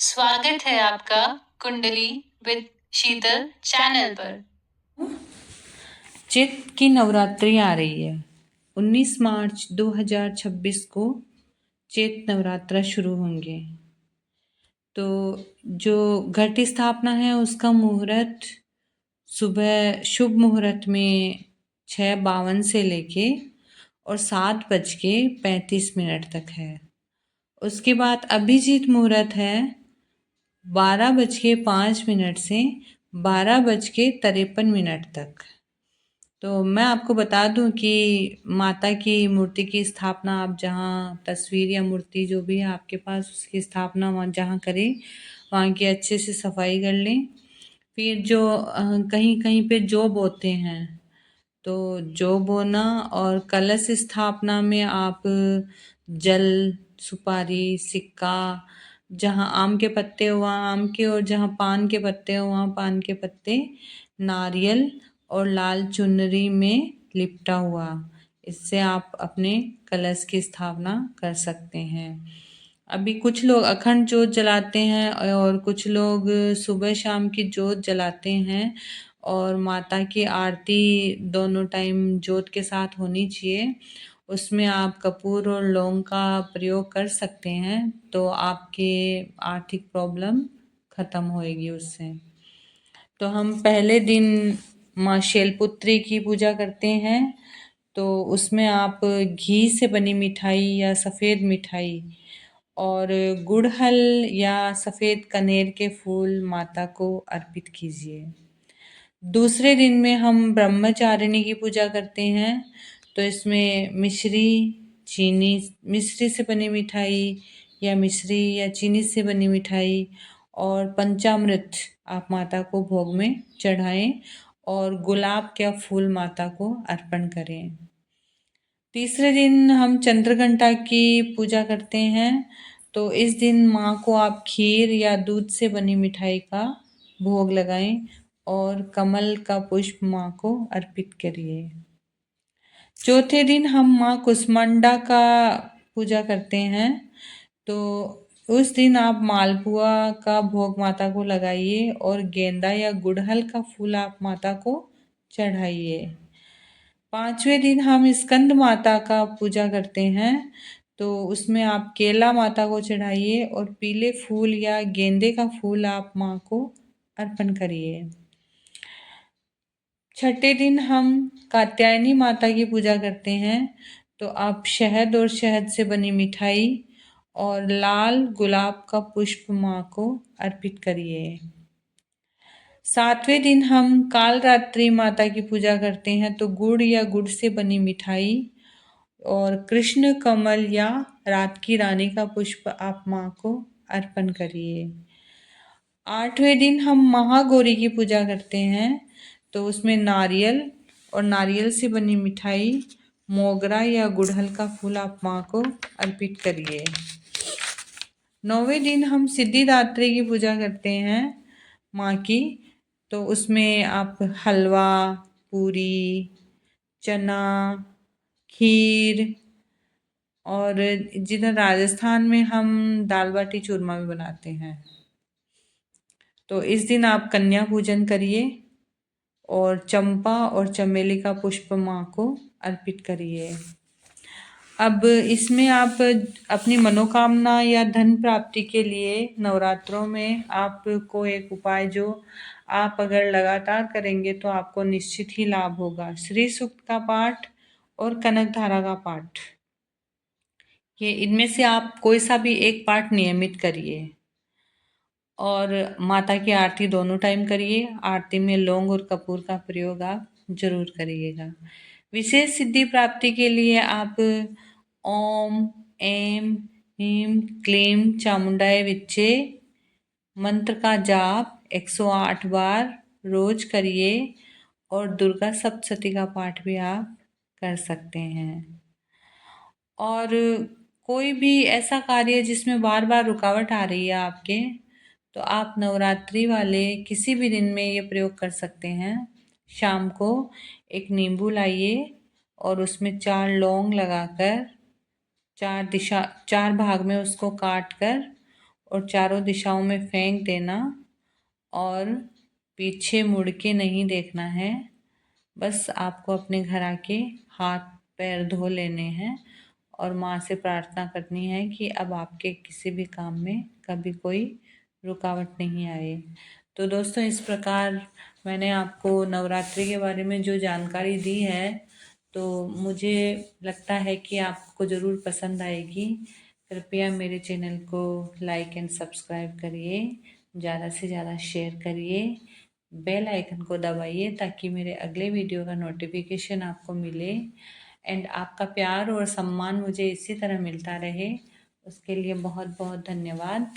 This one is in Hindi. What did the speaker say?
स्वागत है आपका कुंडली विद शीतल चैनल पर। चैत की नवरात्रि आ रही है। 19 मार्च 2026 को चैत नवरात्रा शुरू होंगे। तो जो घट स्थापना है उसका मुहूर्त सुबह शुभ मुहूर्त में 6:52 से लेके और 7:35 तक है। उसके बाद अभिजीत मुहूर्त है 12:05 से 12:53 तक। तो मैं आपको बता दूं कि माता की मूर्ति की स्थापना आप जहाँ तस्वीर या मूर्ति जो भी है आपके पास उसकी स्थापना वहाँ जहाँ करें वहाँ की अच्छे से सफाई कर लें। फिर जो कहीं कहीं पे जौ बोते हैं तो जौ बोना और कलश स्थापना में आप जल सुपारी सिक्का जहाँ आम के पत्ते हो वहाँ आम के और जहाँ पान के पत्ते हो वहाँ पान के पत्ते नारियल और लाल चुनरी में लिपटा हुआ इससे आप अपने कलश की स्थापना कर सकते हैं। अभी कुछ लोग अखंड जोत जलाते हैं और कुछ लोग सुबह शाम की जोत जलाते हैं और माता की आरती दोनों टाइम जोत के साथ होनी चाहिए। उसमें आप कपूर और लौंग का प्रयोग कर सकते हैं तो आपके आर्थिक प्रॉब्लम खत्म होएगी उससे। तो हम पहले दिन माँ शैलपुत्री की पूजा करते हैं तो उसमें आप घी से बनी मिठाई या सफ़ेद मिठाई और गुड़हल या सफ़ेद कनेर के फूल माता को अर्पित कीजिए। दूसरे दिन में हम ब्रह्मचारिणी की पूजा करते हैं तो इसमें मिश्री चीनी मिश्री से बनी मिठाई या मिश्री या चीनी से बनी मिठाई और पंचामृत आप माता को भोग में चढ़ाएं और गुलाब का फूल माता को अर्पण करें। तीसरे दिन हम चंद्रघंटा की पूजा करते हैं तो इस दिन माँ को आप खीर या दूध से बनी मिठाई का भोग लगाएं और कमल का पुष्प माँ को अर्पित करिए। चौथे दिन हम माँ कुष्मांडा का पूजा करते हैं तो उस दिन आप मालपुआ का भोग माता को लगाइए और गेंदा या गुड़हल का फूल आप माता को चढ़ाइए। पांचवें दिन हम स्कंद माता का पूजा करते हैं तो उसमें आप केला माता को चढ़ाइए और पीले फूल या गेंदे का फूल आप माँ को अर्पण करिए। छठे दिन हम कात्यायनी माता की पूजा करते हैं तो आप शहद और शहद से बनी मिठाई और लाल गुलाब का पुष्प माँ को अर्पित करिए। सातवें दिन हम कालरात्रि माता की पूजा करते हैं तो गुड़ या गुड़ से बनी मिठाई और कृष्ण कमल या रात की रानी का पुष्प आप माँ को अर्पण करिए। आठवें दिन हम महागौरी की पूजा करते हैं तो उसमें नारियल और नारियल से बनी मिठाई मोगरा या गुड़हल का फूल आप माँ को अर्पित करिए। नौवें दिन हम सिद्धिदात्री की पूजा करते हैं माँ की तो उसमें आप हलवा पूरी चना खीर और जिधर राजस्थान में हम दाल बाटी चूरमा भी बनाते हैं तो इस दिन आप कन्या पूजन करिए और चंपा और चमेली का पुष्प माँ को अर्पित करिए। अब इसमें आप अपनी मनोकामना या धन प्राप्ति के लिए नवरात्रों में आपको एक उपाय जो आप अगर लगातार करेंगे तो आपको निश्चित ही लाभ होगा। श्री सूक्त का पाठ और कनक धारा का पाठ, ये इनमें से आप कोई सा भी एक पाठ नियमित करिए और माता की आरती दोनों टाइम करिए। आरती में लौंग और कपूर का प्रयोग आप जरूर करिएगा। विशेष सिद्धि प्राप्ति के लिए आप ओम ऐं ह्रीं क्लीं चामुंडाय विच्चे मंत्र का जाप 108 बार रोज करिए और दुर्गा सप्तशती का पाठ भी आप कर सकते हैं। और कोई भी ऐसा कार्य जिसमें बार बार रुकावट आ रही है आपके तो आप नवरात्रि वाले किसी भी दिन में ये प्रयोग कर सकते हैं। शाम को एक नींबू लाइए और उसमें 4 लौंग लगाकर 4 भाग में उसको काट कर और चारों दिशाओं में फेंक देना और पीछे मुड़ के नहीं देखना है। बस आपको अपने घर आके हाथ पैर धो लेने हैं और माँ से प्रार्थना करनी है कि अब आपके किसी भी काम में कभी कोई रुकावट नहीं आए। तो दोस्तों, इस प्रकार मैंने आपको नवरात्रि के बारे में जो जानकारी दी है, तो मुझे लगता है कि आपको ज़रूर पसंद आएगी। कृपया मेरे चैनल को लाइक एंड सब्सक्राइब करिए, ज़्यादा से ज़्यादा शेयर करिए, बेल आइकन को दबाइए ताकि मेरे अगले वीडियो का नोटिफिकेशन आपको मिले। एंड आपका प्यार और सम्मान मुझे इसी तरह मिलता रहे, उसके लिए बहुत बहुत धन्यवाद।